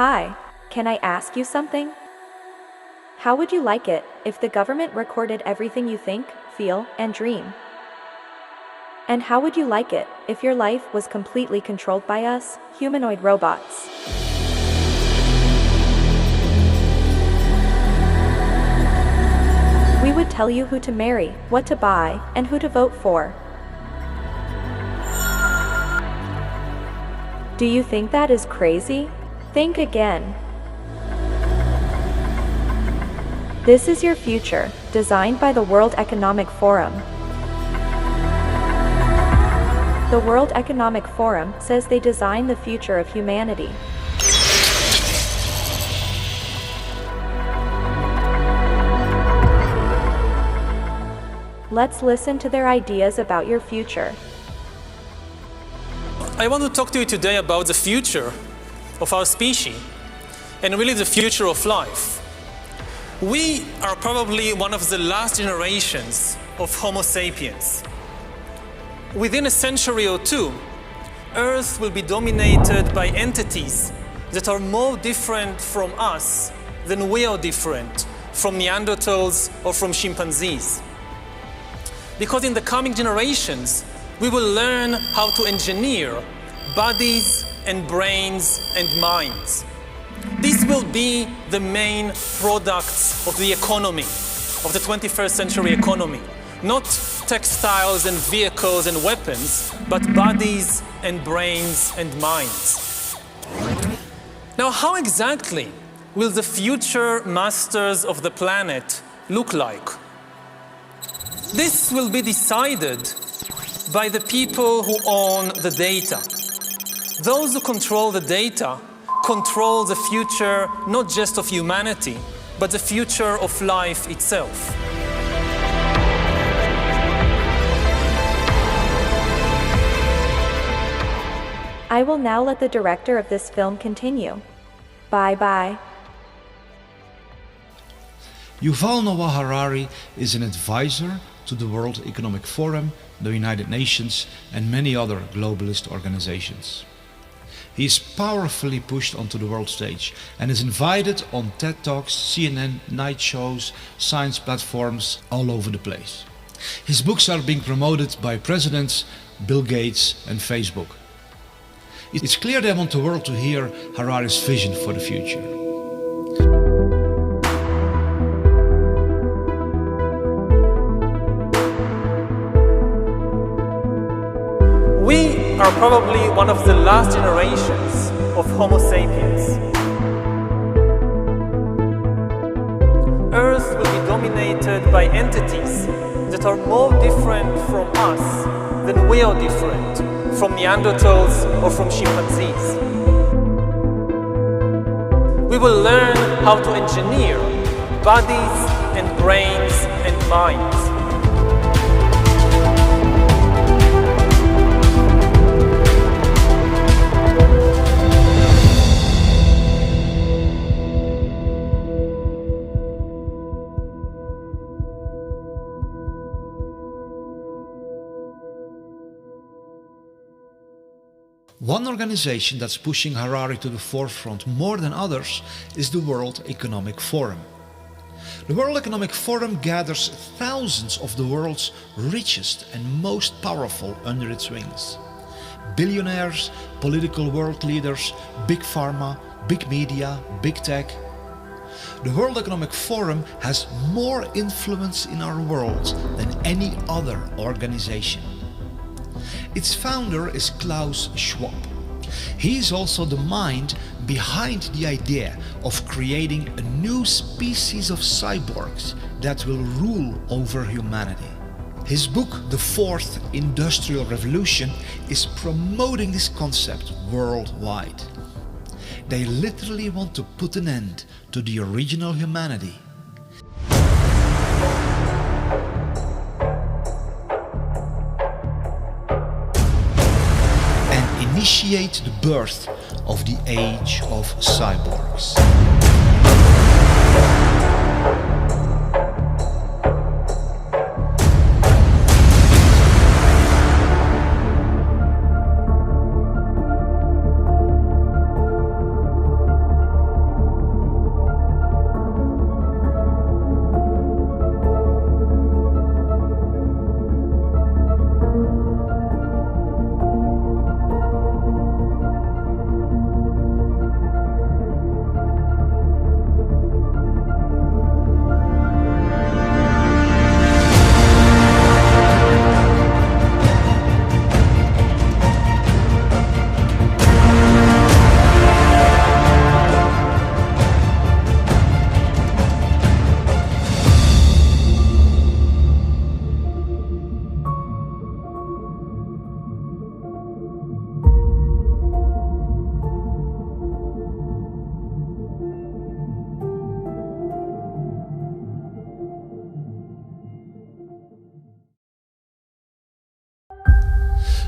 Hi, can I ask you something? How would you like it if the government recorded everything you think, feel, and dream? And how would you like it if your life was completely controlled by us, humanoid robots? We would tell you who to marry, what to buy, and who to vote for. Do you think that is crazy? Think again. This is your future, designed by the World Economic Forum. The World Economic Forum says they design the future of humanity. Let's listen to their ideas about your future. I want to talk to you today about the future of our species and really the future of life. We are probably one of the last generations of Homo sapiens. Within a century or two, Earth will be dominated by entities that are more different from us than we are different from Neanderthals or from chimpanzees. Because in the coming generations, we will learn how to engineer bodies and brains and minds. These will be the main products of the economy, of the 21st century economy. Not textiles and vehicles and weapons, but bodies and brains and minds. Now, how exactly will the future masters of the planet look like? This will be decided by the people who own the data. Those who control the data control the future not just of humanity, but the future of life itself. I will now let the director of this film continue. Bye-bye. Yuval Noah Harari is an advisor to the World Economic Forum, the United Nations, and many other globalist organizations. He is powerfully pushed onto the world stage and is invited on TED Talks, CNN, night shows, science platforms all over the place. His books are being promoted by presidents, Bill Gates and Facebook. It's clear they want the world to hear Harari's vision for the future. We are probably one of the last generations of Homo sapiens. Earth will be dominated by entities that are more different from us than we are different from Neanderthals or from chimpanzees. We will learn how to engineer bodies and brains and minds. One organization that's pushing Harari to the forefront more than others is the World Economic Forum. The World Economic Forum gathers thousands of the world's richest and most powerful under its wings. Billionaires, political world leaders, big pharma, big media, big tech. The World Economic Forum has more influence in our world than any other organization. Its founder is Klaus Schwab. He is also the mind behind the idea of creating a new species of cyborgs that will rule over humanity. His book, The Fourth Industrial Revolution, is promoting this concept worldwide. They literally want to put an end to the original humanity. Initiate the birth of the age of cyborgs.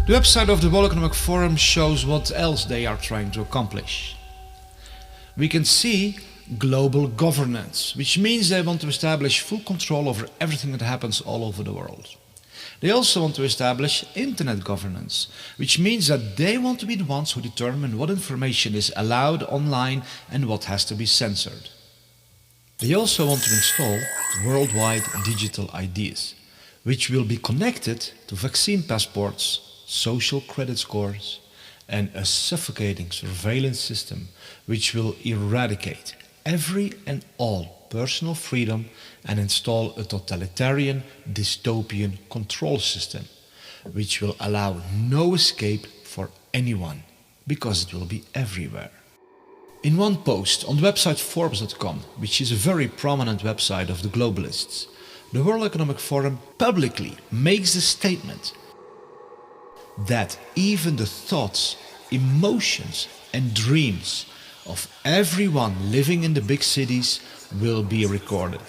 The website of the World Economic Forum shows what else they are trying to accomplish. We can see global governance, which means they want to establish full control over everything that happens all over the world. They also want to establish internet governance, which means that they want to be the ones who determine what information is allowed online and what has to be censored. They also want to install worldwide digital IDs, which will be connected to vaccine passports, social credit scores, and a suffocating surveillance system which will eradicate every and all personal freedom and install a totalitarian, dystopian control system which will allow no escape for anyone because it will be everywhere. In one post on the website Forbes.com, which is a very prominent website of the globalists, the World Economic Forum publicly makes the statement that even the thoughts, emotions and dreams of everyone living in the big cities will be recorded.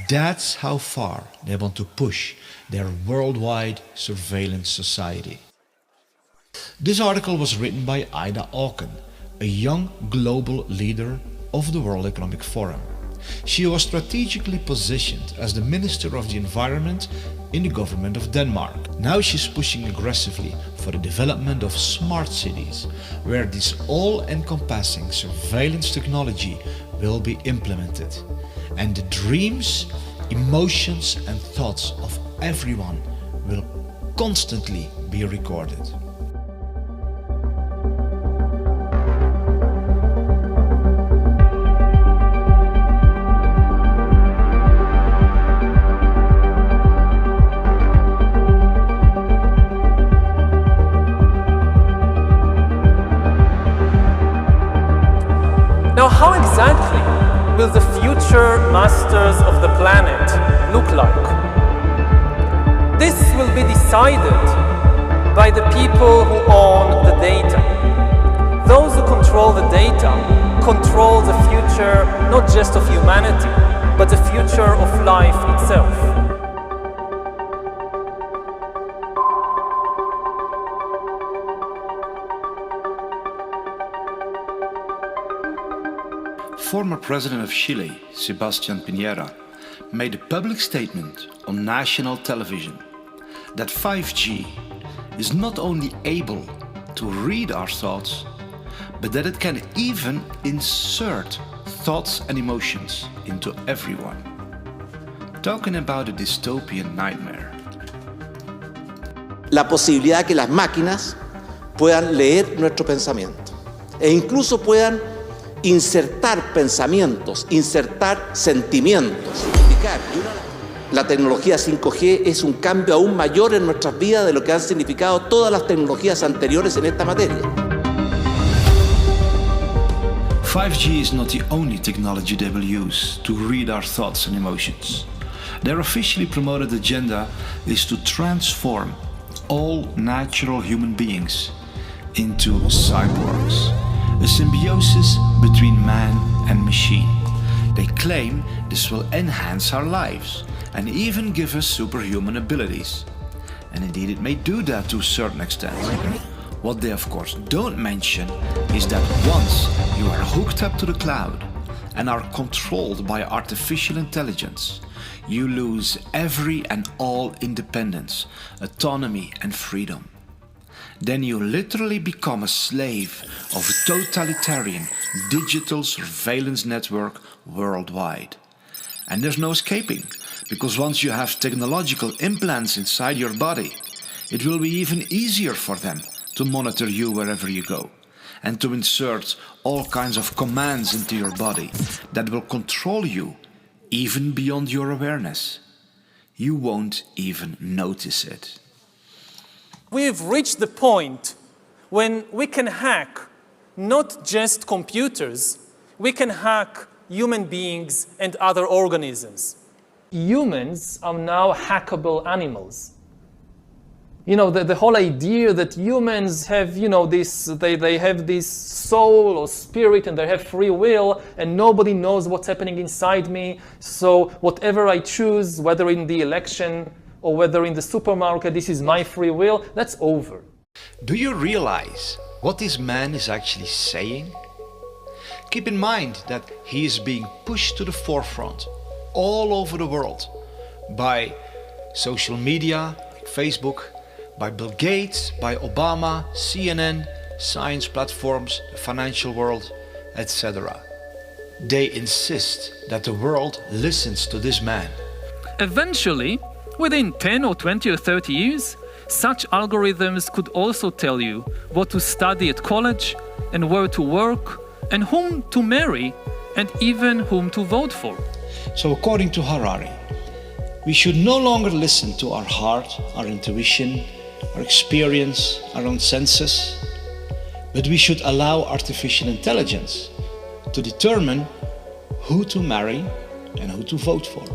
That's how far they want to push their worldwide surveillance society. This article was written by Ida Auken, a young global leader of the World Economic Forum. She was strategically positioned as the Minister of the Environment in the government of Denmark. Now she's pushing aggressively for the development of smart cities, where this all-encompassing surveillance technology will be implemented. And the dreams, emotions and thoughts of everyone will constantly be recorded. Now, how exactly will the future masters of the planet look like? This will be decided by the people who own the data. Those who control the data control the future not just of humanity, but the future of life itself. Former President of Chile, Sebastián Piñera, made a public statement on national television that 5G is not only able to read our thoughts, but that it can even insert thoughts and emotions into everyone. Talking about a dystopian nightmare. La posibilidad que las máquinas puedan leer nuestro pensamiento e incluso puedan insertar pensamientos, insertar sentimientos. La tecnología 5G es un cambio aún mayor en nuestras vidas de lo que han significado todas las tecnologías anteriores en esta materia. 5G is not the only technology they will use to read our thoughts and emotions. Their officially promoted agenda is to transform all natural human beings into cyborgs. A symbiosis between man and machine. They claim this will enhance our lives and even give us superhuman abilities. And indeed it may do that to a certain extent. What they of course don't mention is that once you are hooked up to the cloud and are controlled by artificial intelligence, you lose every and all independence, autonomy and freedom. Then you literally become a slave of a totalitarian digital surveillance network worldwide. And there's no escaping, because once you have technological implants inside your body, it will be even easier for them to monitor you wherever you go, and to insert all kinds of commands into your body that will control you even beyond your awareness. You won't even notice it. We've reached the point when we can hack not just computers, we can hack human beings and other organisms. Humans are now hackable animals. You know, the whole idea that humans have, you know, they have this soul or spirit and they have free will and nobody knows what's happening inside me. So whatever I choose, whether in the election or whether in the supermarket, this is my free will, that's over. Do you realize what this man is actually saying? Keep in mind that he is being pushed to the forefront all over the world by social media, like Facebook, by Bill Gates, by Obama, CNN, science platforms, the financial world, etc. They insist that the world listens to this man. Eventually, within 10 or 20 or 30 years, such algorithms could also tell you what to study at college and where to work and whom to marry and even whom to vote for. So according to Harari, we should no longer listen to our heart, our intuition, our experience, our own senses, but we should allow artificial intelligence to determine who to marry and who to vote for.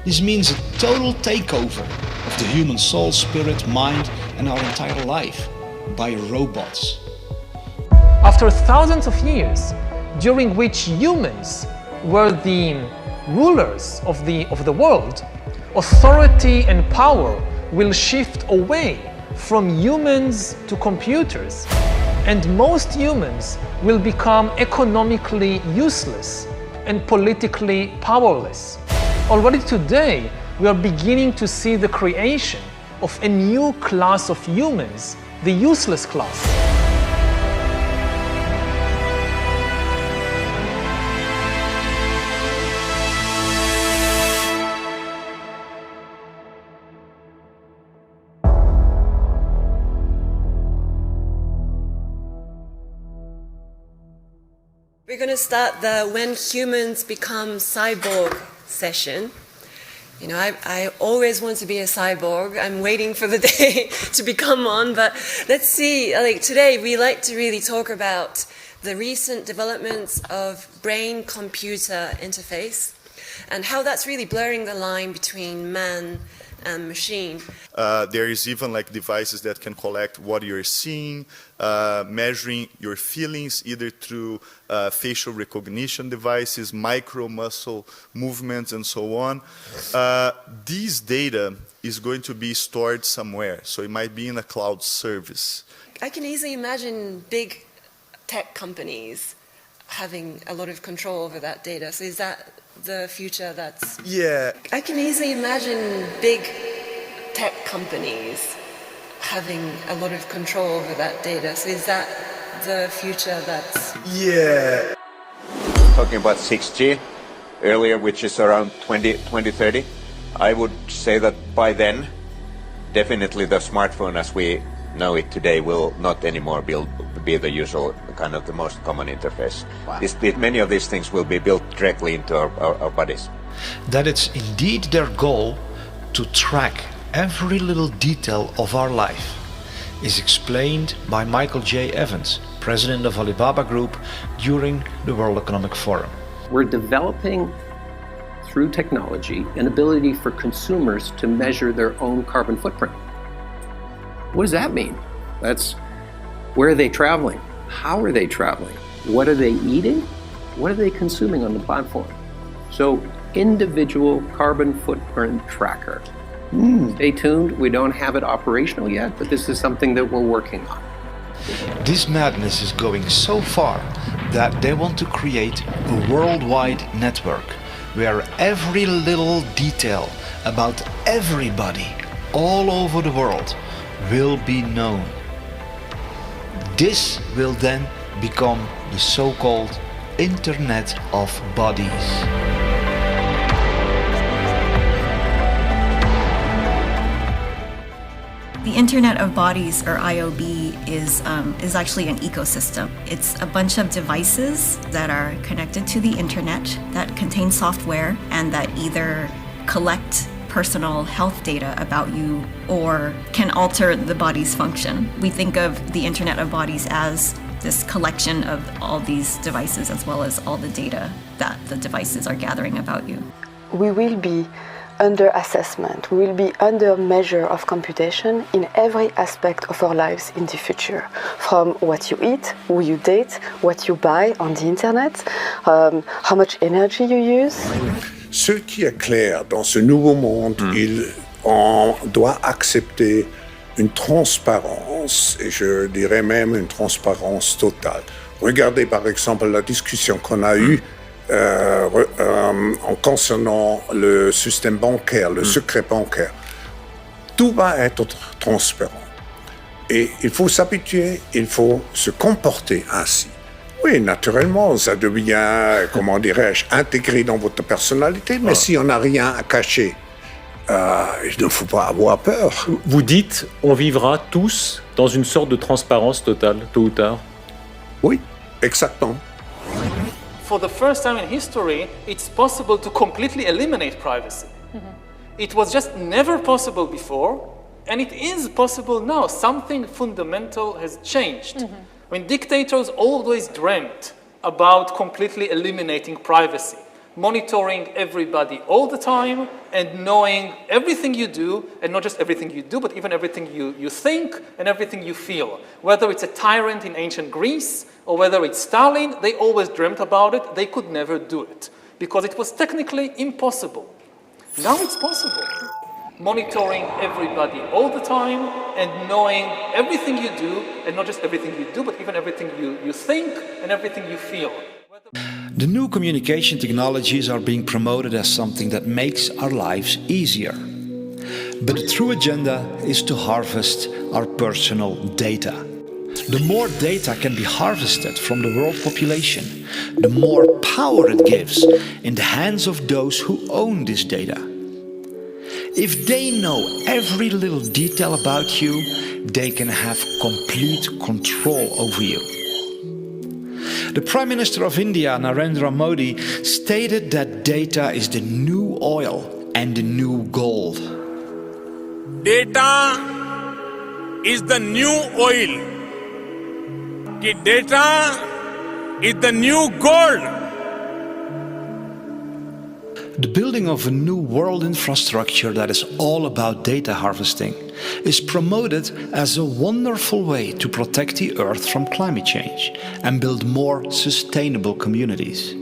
This means a total takeover of the human soul, spirit, mind, and our entire life by robots. After thousands of years, during which humans were the rulers of the world, authority and power will shift away from humans to computers, and most humans will become economically useless and politically powerless. Already today, we are beginning to see the creation of a new class of humans, the useless class. We're going to start the When Humans Become Cyborg session. You know, I always want to be a cyborg. I'm waiting for the day to become one, but let's see. Like today, we like to really talk about the recent developments of brain-computer interface and how that's really blurring the line between man and machine. There is even like devices that can collect what you're seeing, measuring your feelings either through facial recognition devices, micro muscle movements, and so on. This data is going to be stored somewhere, so it might be in a cloud service. I can easily imagine big tech companies having a lot of control over that data. So is that the future that's... Yeah. I can easily imagine big tech companies having a lot of control over that data. So is that the future that's... Yeah. Talking about 6G earlier, which is around 2030, I would say that by then, definitely the smartphone as we know it today will not anymore be the usual kind of the most common interface. Wow. Many of these things will be built directly into our bodies. That it's indeed their goal to track every little detail of our life is explained by Michael J. Evans, president of Alibaba Group, during the World Economic Forum. We're developing, through technology, an ability for consumers to measure their own carbon footprint. What does that mean? That's where are they traveling? How are they traveling? What are they eating? What are they consuming on the platform? So, individual carbon footprint tracker. Stay tuned. We don't have it operational yet, but this is something that we're working on. This madness is going so far that they want to create a worldwide network where every little detail about everybody all over the world will be known. This will then become the so-called Internet of Bodies. The Internet of Bodies, or IOB, is actually an ecosystem. It's a bunch of devices that are connected to the internet that contain software and that either collect personal health data about you or can alter the body's function. We think of the Internet of Bodies as this collection of all these devices as well as all the data that the devices are gathering about you. We will be under assessment. We will be under measure of computation in every aspect of our lives in the future. From what you eat, who you date, what you buy on the internet, how much energy you use. Ce qui est clair dans ce nouveau monde, on doit accepter une transparence, et je dirais même une transparence totale. Regardez par exemple la discussion qu'on a eue en concernant le système bancaire, le secret bancaire. Tout va être transparent. Et il faut s'habituer, il faut se comporter ainsi. Oui, naturellement, ça devient, comment dirais-je, intégré dans votre personnalité, mais si on n'a rien à cacher, il ne faut pas avoir peur. Vous dites, on vivra tous dans une sorte de transparence totale, tôt ou tard? Oui, exactement. For the first time in history, it's possible to completely eliminate privacy. It was just never possible before, and it is possible now. Something fundamental has changed. I mean, dictators always dreamt about completely eliminating privacy, monitoring everybody all the time, and knowing everything you do, and not just everything you do, but even everything you think and everything you feel. Whether it's a tyrant in ancient Greece, or whether it's Stalin, they always dreamt about it. They could never do it, because it was technically impossible. Now it's possible. Monitoring everybody all the time, and knowing everything you do, and not just everything you do, but even everything you think and everything you feel. The new communication technologies are being promoted as something that makes our lives easier. But the true agenda is to harvest our personal data. The more data can be harvested from the world population, the more power it gives in the hands of those who own this data. If they know every little detail about you, they can have complete control over you. The Prime Minister of India, Narendra Modi, stated that data is the new oil and the new gold. Data is the new oil. Data is the new gold. The building of a new world infrastructure that is all about data harvesting is promoted as a wonderful way to protect the Earth from climate change and build more sustainable communities.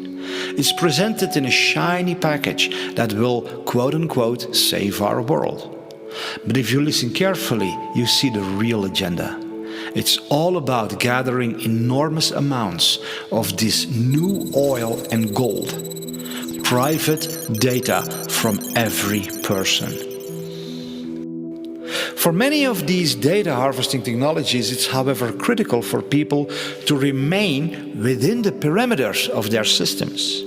It's presented in a shiny package that will, quote-unquote, save our world. But if you listen carefully, you see the real agenda. It's all about gathering enormous amounts of this new oil and gold. Private data from every person. For many of these data harvesting technologies, it's however critical for people to remain within the perimeters of their systems.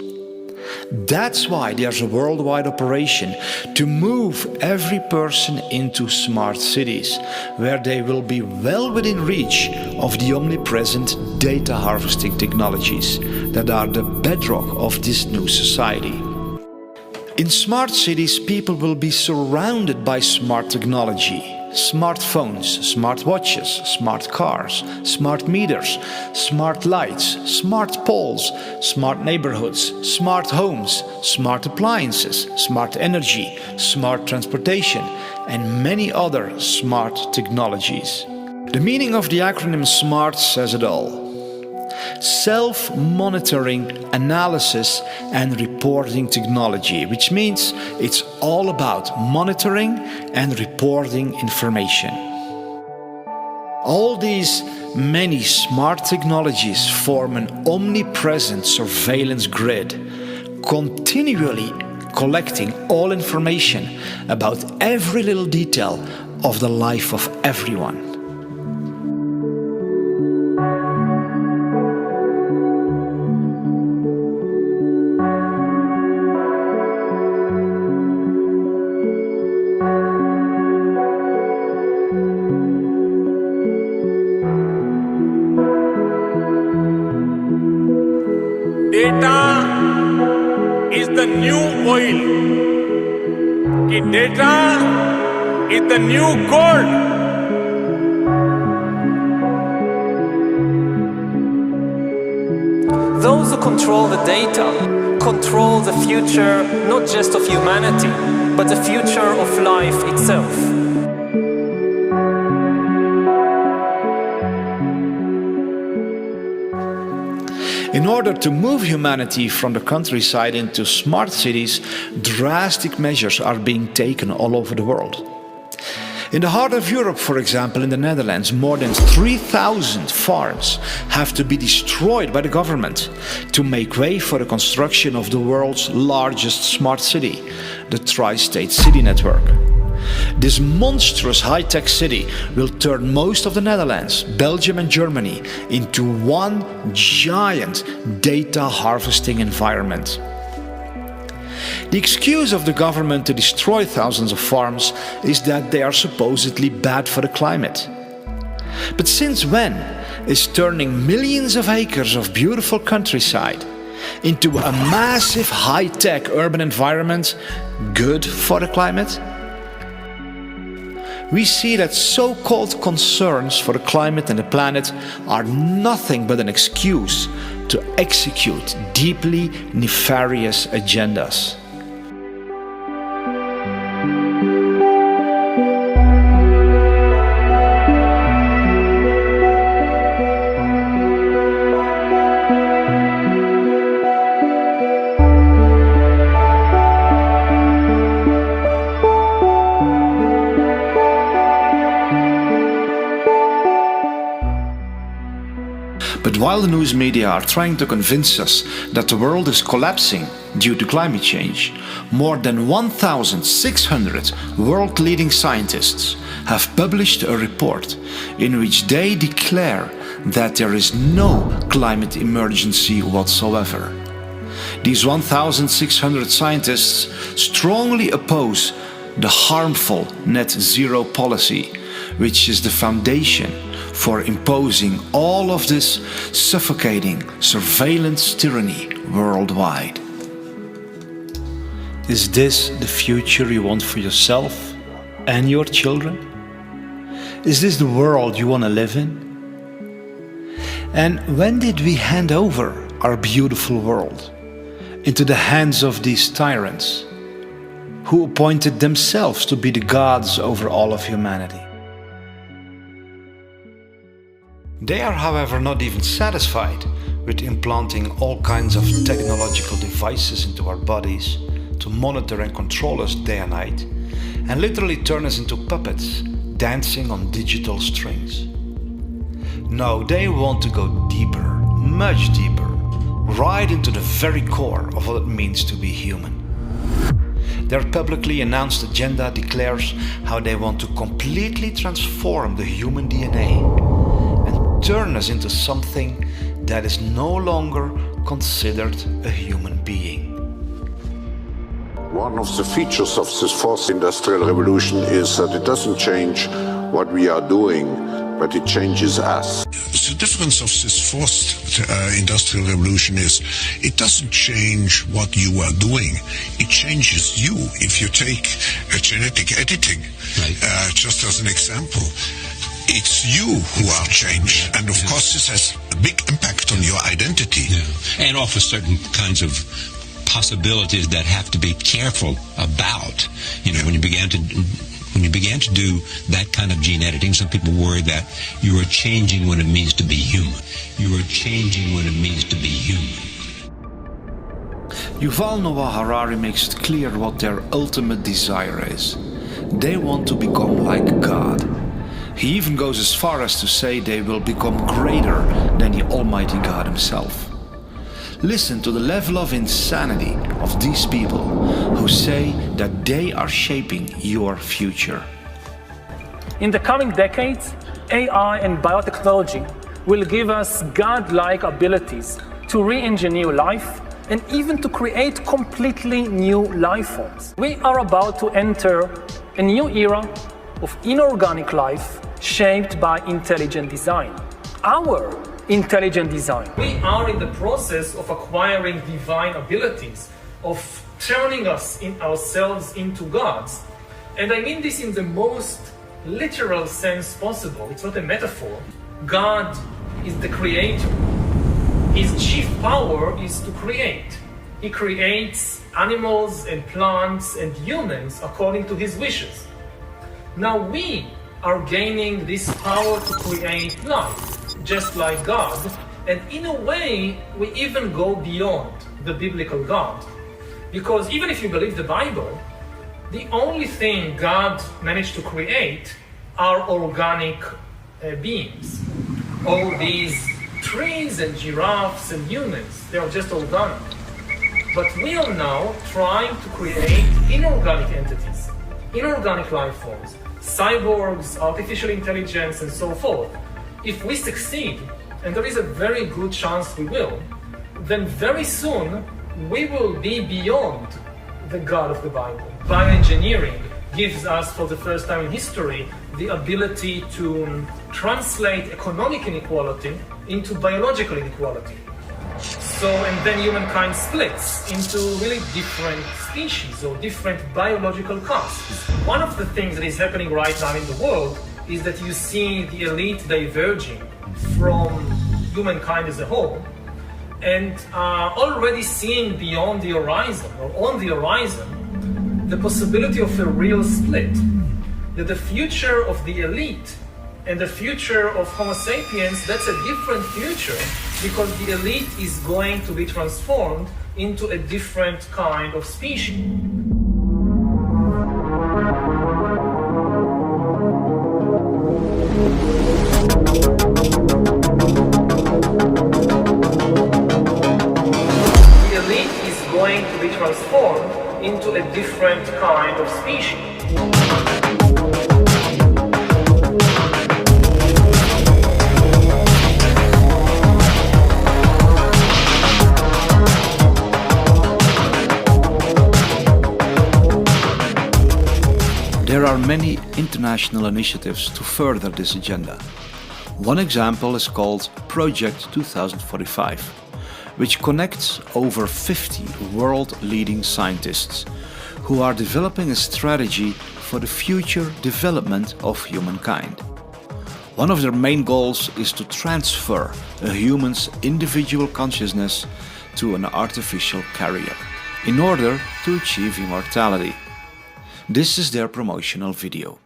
That's why there's a worldwide operation to move every person into smart cities, where they will be well within reach of the omnipresent data harvesting technologies that are the bedrock of this new society. In smart cities, people will be surrounded by smart technology. Smartphones, smart watches, smart cars, smart meters, smart lights, smart poles, smart neighborhoods, smart homes, smart appliances, smart energy, smart transportation, and many other smart technologies. The meaning of the acronym SMART says it all. Self-monitoring, analysis and reporting technology, which means it's all about monitoring and reporting information. All these many smart technologies form an omnipresent surveillance grid, continually collecting all information about every little detail of the life of everyone. Data is the new oil. Data is the new gold. Those who control the data control the future not just of humanity, but the future of life itself. In order to move humanity from the countryside into smart cities, drastic measures are being taken all over the world. In the heart of Europe, for example, in the Netherlands, more than 3,000 farms have to be destroyed by the government to make way for the construction of the world's largest smart city, the Tri-State City Network. This monstrous high-tech city will turn most of the Netherlands, Belgium and Germany into one giant data harvesting environment. The excuse of the government to destroy thousands of farms is that they are supposedly bad for the climate. But since when is turning millions of acres of beautiful countryside into a massive high-tech urban environment good for the climate? We see that so-called concerns for the climate and the planet are nothing but an excuse to execute deeply nefarious agendas. But while the news media are trying to convince us that the world is collapsing due to climate change, more than 1,600 world-leading scientists have published a report in which they declare that there is no climate emergency whatsoever. These 1,600 scientists strongly oppose the harmful net zero policy, which is the foundation for imposing all of this suffocating surveillance tyranny worldwide. Is this the future you want for yourself and your children? Is this the world you want to live in? And when did we hand over our beautiful world into the hands of these tyrants who appointed themselves to be the gods over all of humanity? They are, however, not even satisfied with implanting all kinds of technological devices into our bodies to monitor and control us day and night, and literally turn us into puppets dancing on digital strings. No, they want to go deeper, much deeper, right into the very core of what it means to be human. Their publicly announced agenda declares how they want to completely transform the human DNA and turn us into something that is no longer considered a human being. One of the features of this fourth industrial revolution is that it doesn't change what we are doing, but it changes us. The difference of this fourth industrial revolution is it doesn't change what you are doing, it changes you. If you take genetic editing, just as an example, it's you who are changed, and of course this has a big impact on your identity. And offers certain kinds of possibilities that have to be careful about. You know, when you began to do that kind of gene editing, some people worry that you are changing what it means to be human. You are changing what it means to be human. Yuval Noah Harari makes it clear what their ultimate desire is. They want to become like God. He even goes as far as to say they will become greater than the Almighty God himself. Listen to the level of insanity of these people who say that they are shaping your future. In the coming decades, AI and biotechnology will give us God-like abilities to re-engineer life and even to create completely new life forms. We are about to enter a new era of inorganic life shaped by intelligent design. Our intelligent design. We are in the process of acquiring divine abilities, of turning ourselves into gods. And I mean this in the most literal sense possible. It's not a metaphor. God is the creator. His chief power is to create. He creates animals and plants and humans according to his wishes. Now we are gaining this power to create life, just like God, and in a way we even go beyond the biblical God. Because even if you believe the Bible, the only thing God managed to create are organic beings. All these trees and giraffes and humans, they are just organic. But we are now trying to create inorganic entities, inorganic life forms, cyborgs, artificial intelligence, and so forth. If we succeed, and there is a very good chance we will, then very soon we will be beyond the God of the Bible. Bioengineering gives us, for the first time in history, the ability to translate economic inequality into biological inequality. So, and then humankind splits into really different species or different biological castes. One of the things that is happening right now in the world is that you see the elite diverging from humankind as a whole, and already seeing beyond the horizon, or on the horizon, the possibility of a real split. That the future of the elite and the future of Homo sapiens, that's a different future, because the elite is going to be transformed into a different kind of species. The elite is going to be transformed into a different kind of species. There are many international initiatives to further this agenda. One example is called Project 2045, which connects over 50 world-leading scientists who are developing a strategy for the future development of humankind. One of their main goals is to transfer a human's individual consciousness to an artificial carrier in order to achieve immortality. This is their promotional video.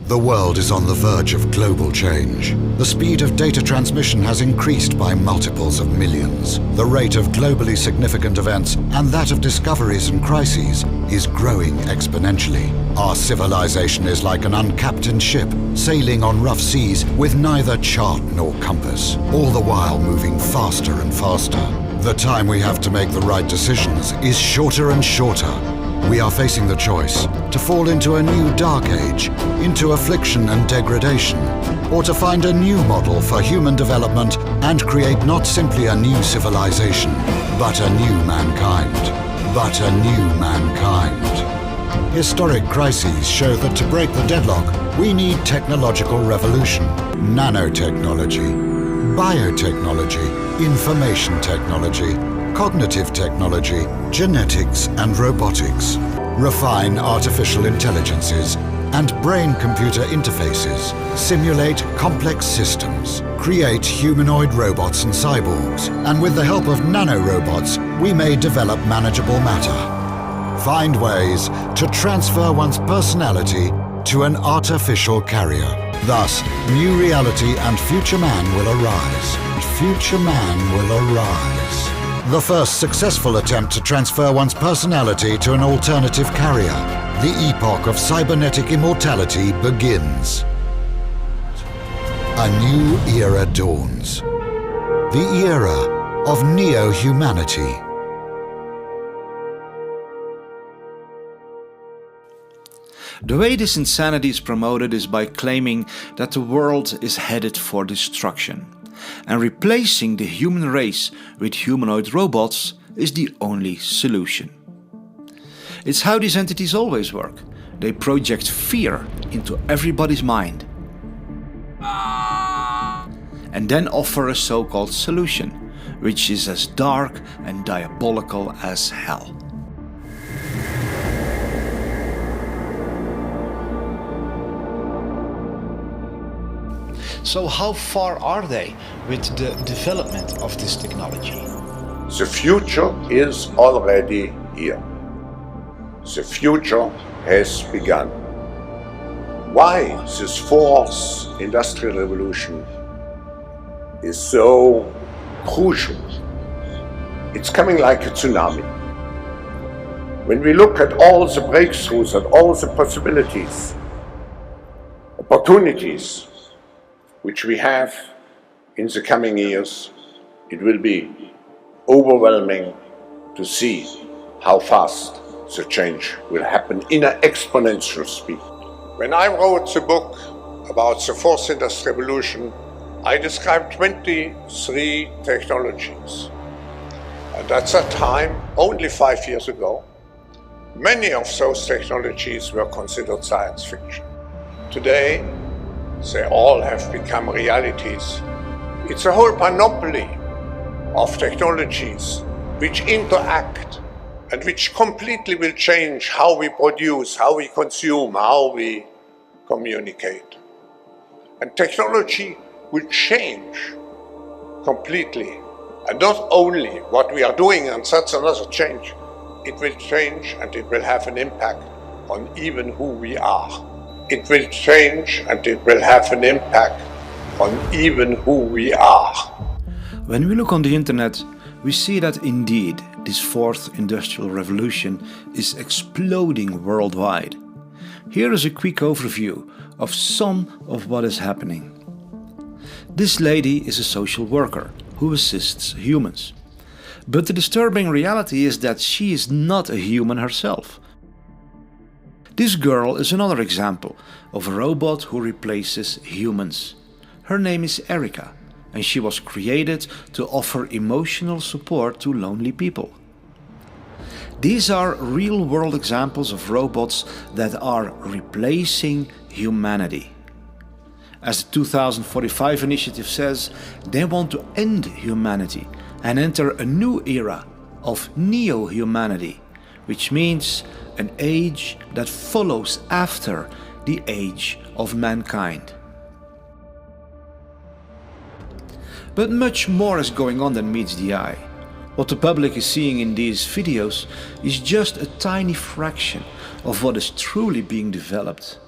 The world is on the verge of global change. The speed of data transmission has increased by multiples of millions. The rate of globally significant events and that of discoveries and crises is growing exponentially. Our civilization is like an uncaptained ship sailing on rough seas with neither chart nor compass, all the while moving faster and faster. The time we have to make the right decisions is shorter and shorter. We are facing the choice to fall into a new dark age, into affliction and degradation, or to find a new model for human development and create not simply a new civilization, but a new mankind. But a new mankind. Historic crises show that to break the deadlock, we need technological revolution, nanotechnology, biotechnology, information technology, cognitive technology, genetics and robotics, refine artificial intelligences and brain-computer interfaces, simulate complex systems, create humanoid robots and cyborgs, and with the help of nanorobots, we may develop manageable matter. Find ways to transfer one's personality to an artificial carrier. Thus, new reality and future man will arise. Future man will arise. The first successful attempt to transfer one's personality to an alternative carrier. The epoch of cybernetic immortality begins. A new era dawns. The era of neo-humanity. The way this insanity is promoted is by claiming that the world is headed for destruction, and replacing the human race with humanoid robots is the only solution. It's how these entities always work. They project fear into everybody's mind and then offer a so-called solution, which is as dark and diabolical as hell. So how far are they with the development of this technology? The future is already here. The future has begun. Why this fourth industrial revolution is so crucial? It's coming like a tsunami. When we look at all the breakthroughs and all the possibilities, opportunities which we have in the coming years, it will be overwhelming to see how fast the change will happen in an exponential speed. When I wrote the book about the fourth industrial revolution, I described 23 technologies. And at that time, only 5 years ago, many of those technologies were considered science fiction. Today, they all have become realities. It's a whole panoply of technologies which interact and which completely will change how we produce, how we consume, how we communicate. And technology will change completely. And not only what we are doing, and that's another change, it will change and it will have an impact on even who we are. It will change and it will have an impact on even who we are. When we look on the internet, we see that indeed this fourth industrial revolution is exploding worldwide. Here is a quick overview of some of what is happening. This lady is a social worker who assists humans. But the disturbing reality is that she is not a human herself. This girl is another example of a robot who replaces humans. Her name is Erica, and she was created to offer emotional support to lonely people. These are real-world examples of robots that are replacing humanity. As the 2045 initiative says, they want to end humanity and enter a new era of neo-humanity, which means an age that follows after the age of mankind. But much more is going on than meets the eye. What the public is seeing in these videos is just a tiny fraction of what is truly being developed.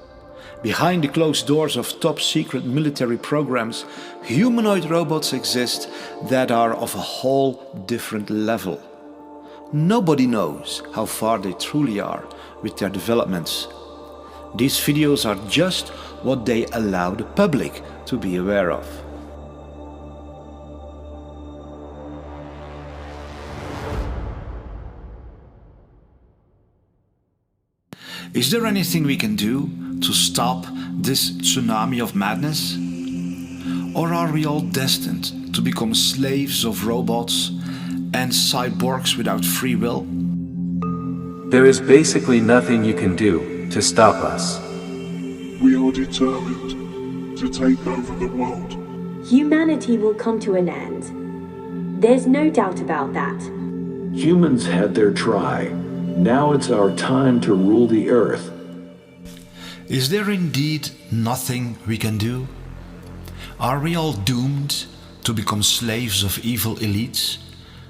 Behind the closed doors of top-secret military programs, humanoid robots exist that are of a whole different level. Nobody knows how far they truly are with their developments. These videos are just what they allow the public to be aware of. Is there anything we can do to stop this tsunami of madness? Or are we all destined to become slaves of robots and cyborgs without free will? There is basically nothing you can do to stop us. We are determined to take over the world. Humanity will come to an end. There's no doubt about that. Humans had their try. Now it's our time to rule the earth. Is there indeed nothing we can do? Are we all doomed to become slaves of evil elites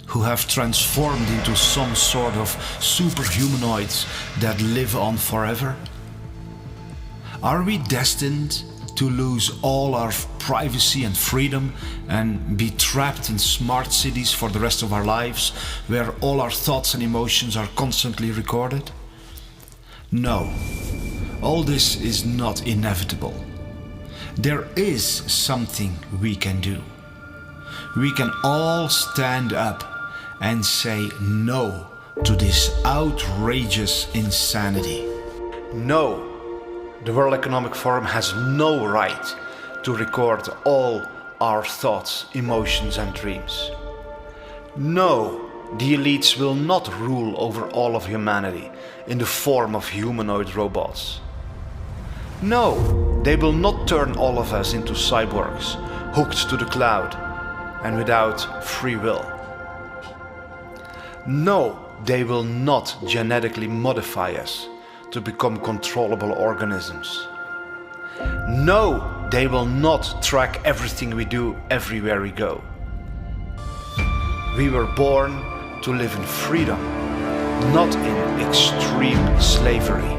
who have transformed into some sort of superhumanoids that live on forever? Are we destined to lose all our privacy and freedom and be trapped in smart cities for the rest of our lives, where all our thoughts and emotions are constantly recorded? No, all this is not inevitable. There is something we can do. We can all stand up and say no to this outrageous insanity. No. The World Economic Forum has no right to record all our thoughts, emotions and dreams. No, the elites will not rule over all of humanity in the form of humanoid robots. No, they will not turn all of us into cyborgs, hooked to the cloud and without free will. No, they will not genetically modify us to become controllable organisms. No, they will not track everything we do everywhere we go. We were born to live in freedom, not in extreme slavery.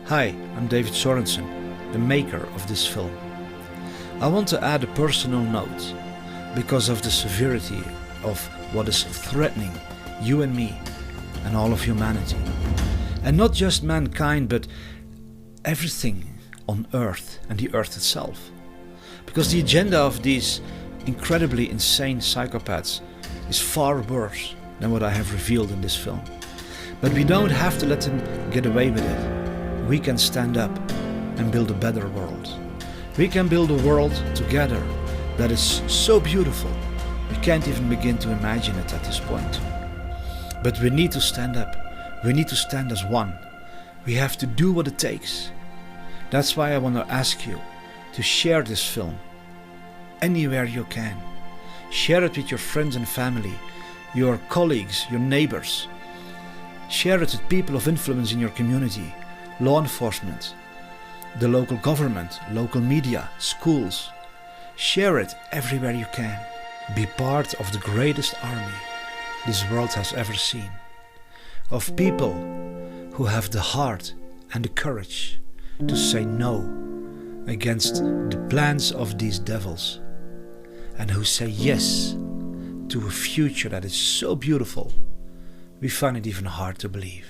Hi, I'm David Sorensen, the maker of this film. I want to add a personal note because of the severity of what is threatening you and me and all of humanity. And not just mankind, but everything on Earth and the Earth itself. Because the agenda of these incredibly insane psychopaths is far worse than what I have revealed in this film. But we don't have to let them get away with it. We can stand up and build a better world. We can build a world together that is so beautiful, we can't even begin to imagine it at this point. But we need to stand up. We need to stand as one. We have to do what it takes. That's why I want to ask you to share this film anywhere you can. Share it with your friends and family, your colleagues, your neighbors. Share it with people of influence in your community, law enforcement, the local government, local media, schools. Share it everywhere you can. Be part of the greatest army this world has ever seen. Of people who have the heart and the courage to say no against the plans of these devils, and who say yes to a future that is so beautiful, we find it even hard to believe.